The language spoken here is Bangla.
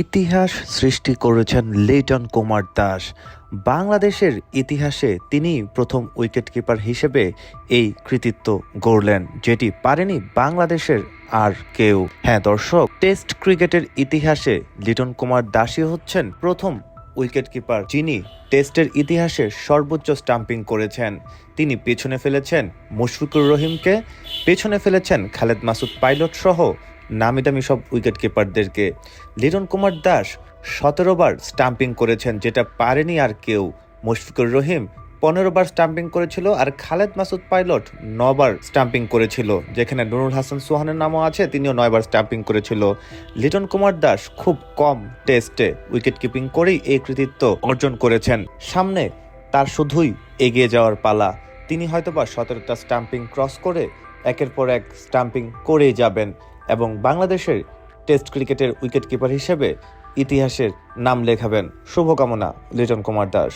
ইতিহাস সৃষ্টি করেছেন লিটন কুমার দাস। বাংলাদেশের ইতিহাসে তিনি প্রথম উইকেটকিপার হিসেবে এই কৃতিত্ব গড়লেন, যেটি পারেনি বাংলাদেশের আর কেউ। হ্যাঁ দর্শক, টেস্ট ক্রিকেটের ইতিহাসে লিটন কুমার দাসই হচ্ছেন প্রথম উইকেটকিপার যিনি টেস্টের ইতিহাসে সর্বোচ্চ স্টাম্পিং করেছেন। তিনি পেছনে ফেলেছেন মুশফিকুর রহিমকে, পেছনে ফেলেছেন খালেদ মাসুদ পাইলট সহ নামি দামি সব উইকেট কিপারদেরকে। লিটন কুমার দাস 17 বার স্টাম্পিং করেছেন, যেটা পারেনি আর কেউ। মুশফিকুর রহিম 15 বার স্টাম্পিং করেছিল, আর খালেদ মাসুদ পাইলট 9 বার স্টাম্পিং করেছিল, যেখানে নুরুল হাসান সোহানের নামও আছে, তিনিও 9 বার স্টাম্পিং করেছিল। লিটন কুমার দাস খুব কম টেস্টে উইকেট কিপিং করেই এই কৃতিত্ব অর্জন করেছেন। সামনে তার শুধুই এগিয়ে যাওয়ার পালা। তিনি হয়তোবা 17টা স্টাম্পিং ক্রস করে একের পর এক স্টাম্পিং করেই যাবেন এবং বাংলাদেশের টেস্ট ক্রিকেটের উইকেট কিপার হিসেবে ইতিহাসের নাম লেখাবেন। শুভকামনা লিটন কুমার দাস।